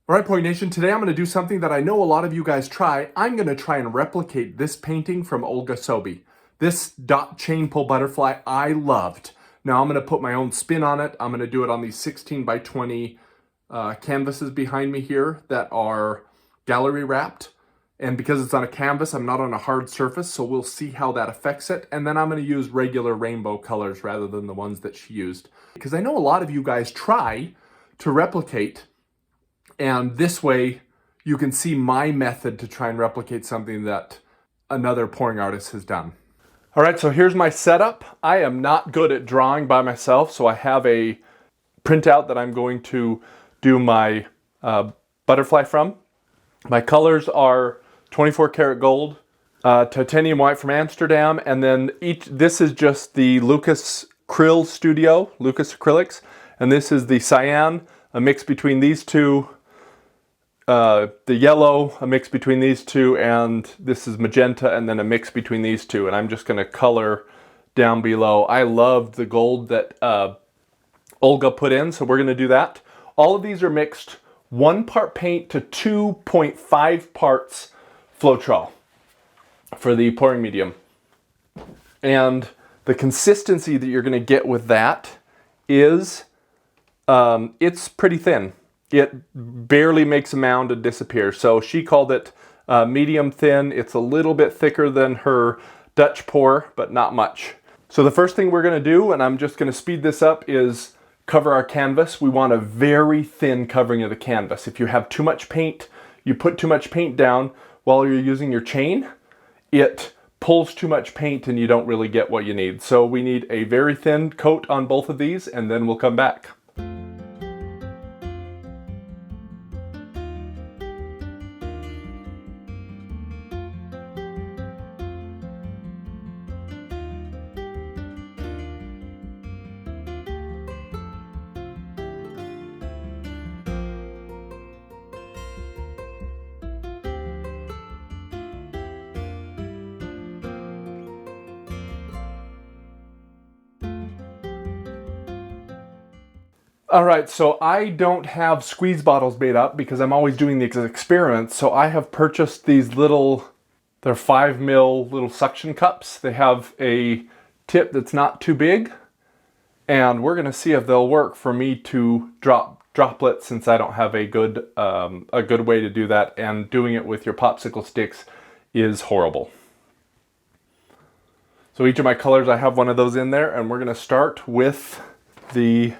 All right, Pouring Nation, today I'm going to do something that I know a lot of you guys try. I'm going to try and replicate this painting from Olga Soby. This dot chain pull butterfly I loved. Now I'm going to put my own spin on it. I'm going to do it on these 16 by 20 canvases behind me here that are gallery wrapped. And because it's on a canvas, I'm not on a hard surface, so we'll see how that affects it. And then I'm going to use regular rainbow colors rather than the ones that she used. Because I know a lot of you guys try to replicate, and this way you can see my method to try and replicate something that another pouring artist has done. All right, so here's my setup. I am not good at drawing by myself, so I have a printout that I'm going to do my butterfly from. My colors are 24 karat gold, titanium white from Amsterdam, and then this is just the Lucas Krill Studio, Lucas Acrylics, and this is the cyan, a mix between these two. The yellow, a mix between these two, and this is magenta, and then a mix between these two. And I'm just going to color down below. I loved the gold that Olga put in, so we're going to do that. All of these are mixed 1 part paint to 2.5 parts Floetrol for the pouring medium. And the consistency that you're going to get with that is it's pretty thin. It barely makes a mound and disappears. So she called it medium thin. It's a little bit thicker than her Dutch pour, but not much. So the first thing we're going to do, and I'm just going to speed this up, is cover our canvas. We want a very thin covering of the canvas. If you have too much paint, you put too much paint down while you're using your chain, it pulls too much paint and you don't really get what you need. So we need a very thin coat on both of these, and then we'll come back. All right, so I don't have squeeze bottles made up because I'm always doing these experiments. So I have purchased these little, they're 5 ml little suction cups. They have a tip that's not too big, and we're gonna see if they'll work for me to drop droplets, since I don't have a good way to do that, and doing it with your popsicle sticks is horrible. So each of my colors, I have one of those in there, and we're gonna start with the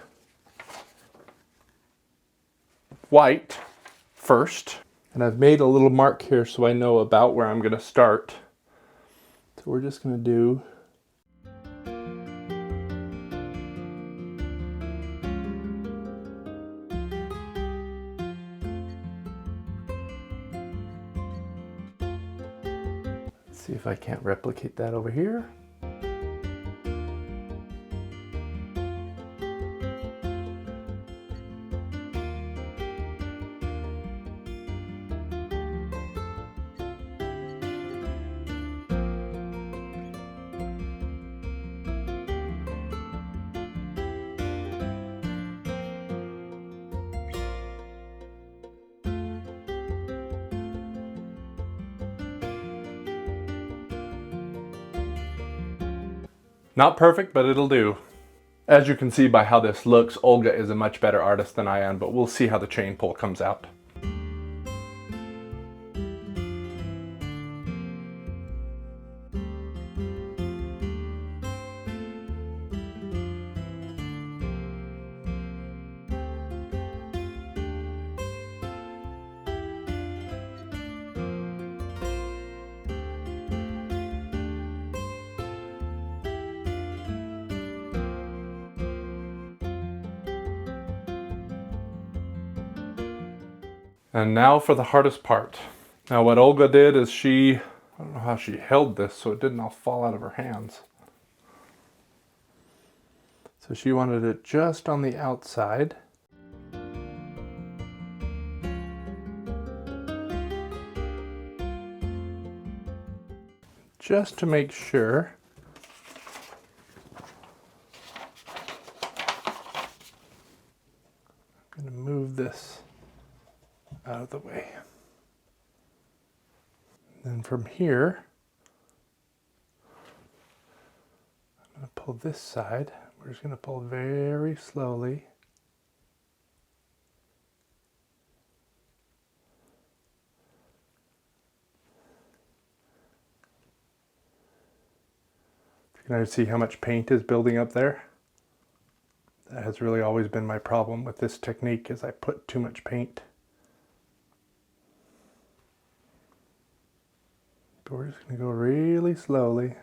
white first. And I've made a little mark here so I know about where I'm going to start. So we're just going to do let's see if I can't replicate that over here. Not perfect, but it'll do. As you can see by how this looks, Olga is a much better artist than I am, but we'll see how the chain pull comes out. And now for the hardest part. Now what Olga did is I don't know how she held this so it didn't all fall out of her hands. So she wanted it just on the outside. Just to make sure. I'm going to move this out of the way. Then from here, I'm going to pull this side. We're just going to pull very slowly. You can see how much paint is building up there. That has really always been my problem with this technique, is I put too much paint. But we're just going to go really slowly.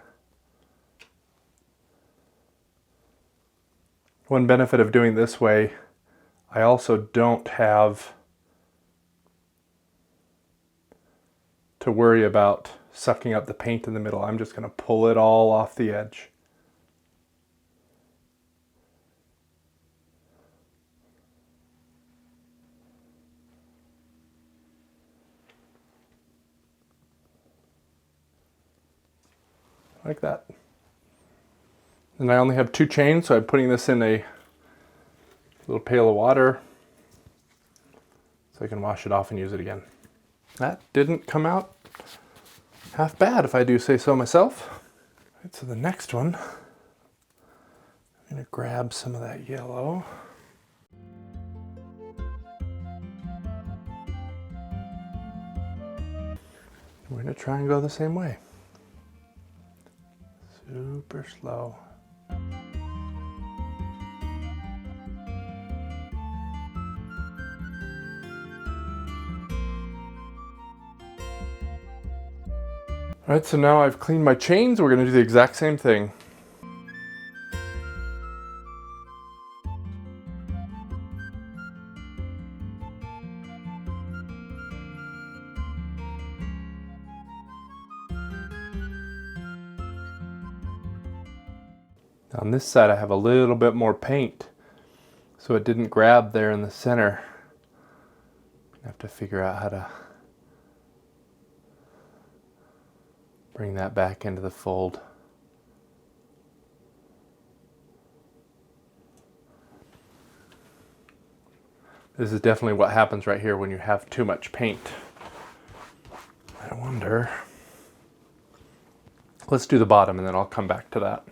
One benefit of doing this way, I also don't have to worry about sucking up the paint in the middle. I'm just going to pull it all off the edge. Like that. And I only have 2 chains, so I'm putting this in a little pail of water so I can wash it off and use it again. That didn't come out half bad, if I do say so myself. Right, so the next one, I'm going to grab some of that yellow. We're going to try and go the same way. Super slow. All right, so now I've cleaned my chains. We're going to do the exact same thing. On this side I have a little bit more paint, so it didn't grab there in the center. I have to figure out how to bring that back into the fold. This is definitely what happens right here when you have too much paint. I wonder. Let's do the bottom and then I'll come back to that.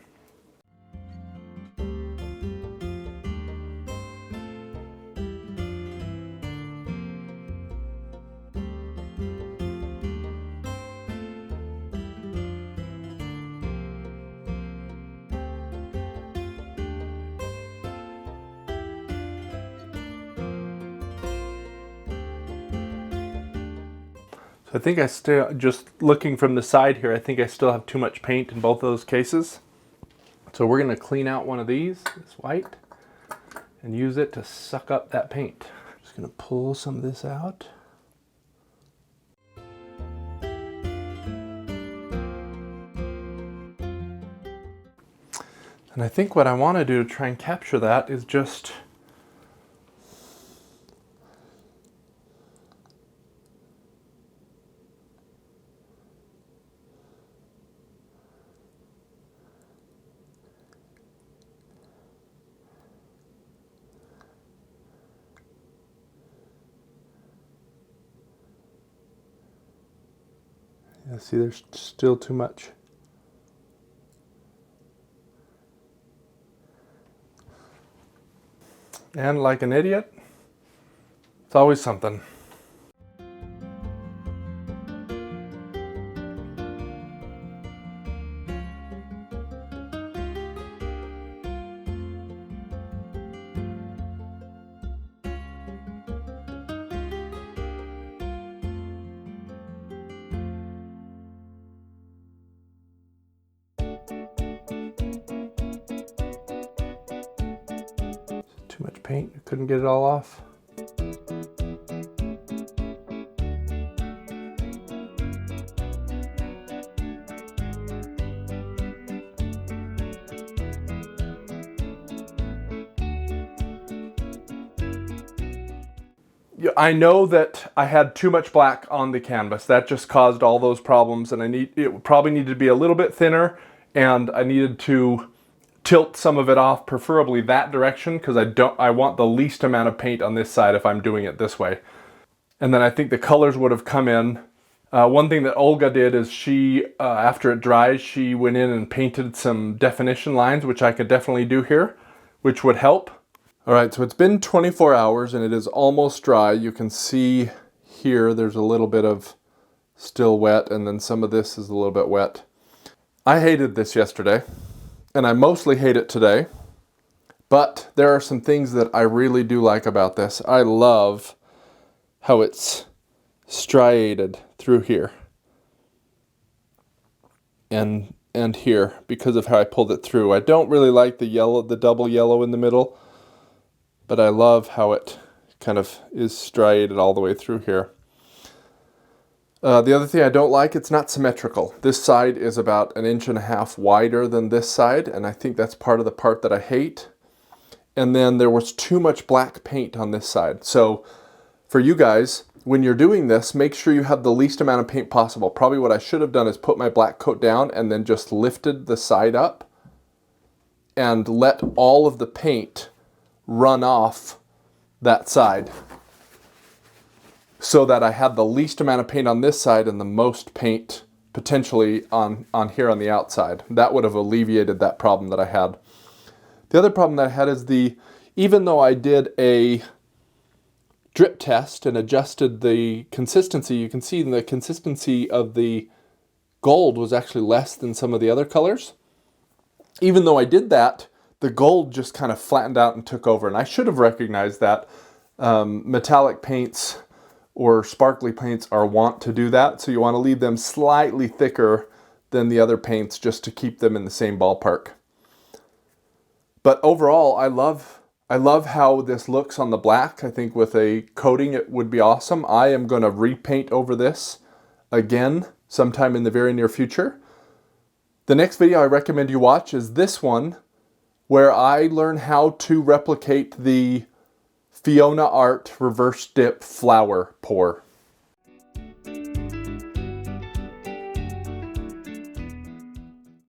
I think I still, just looking from the side here, I think I still have too much paint in both of those cases. So we're going to clean out one of these, this white, and use it to suck up that paint. Just going to pull some of this out. And I think what I want to do to try and capture that is just see, there's still too much. And like an idiot, it's always something. Too much paint, couldn't get it all off. I know that I had too much black on the canvas. That just caused all those problems, and it probably needed to be a little bit thinner, and I needed to tilt some of it off, preferably that direction, because I want the least amount of paint on this side if I'm doing it this way. And then I think the colors would have come in. One thing that Olga did is she, after it dries, she went in and painted some definition lines, which I could definitely do here, which would help. All right, so it's been 24 hours and it is almost dry. You can see here there's a little bit of still wet, and then some of this is a little bit wet. I hated this yesterday, and I mostly hate it today, but there are some things that I really do like about this. I love how it's striated through here and here because of how I pulled it through. I don't really like the yellow, the double yellow in the middle, but I love how it kind of is striated all the way through here. The other thing I don't like, it's not symmetrical. This side is about 1.5 inches wider than this side, and I think that's part of the part that I hate. And then there was too much black paint on this side. So for you guys, when you're doing this, make sure you have the least amount of paint possible. Probably what I should have done is put my black coat down and then just lifted the side up and let all of the paint run off that side, so that I had the least amount of paint on this side and the most paint potentially on here on the outside. That would have alleviated that problem that I had. The other problem that I had is even though I did a drip test and adjusted the consistency, you can see the consistency of the gold was actually less than some of the other colors. Even though I did that, the gold just kind of flattened out and took over, and I should have recognized that. Metallic paints or sparkly paints are wont to do that, so you want to leave them slightly thicker than the other paints just to keep them in the same ballpark. But overall, I love how this looks on the black. I think with a coating it would be awesome. I am going to repaint over this again sometime in the very near future. The next video I recommend you watch is this one, where I learn how to replicate the Fiona Art reverse dip flower pour.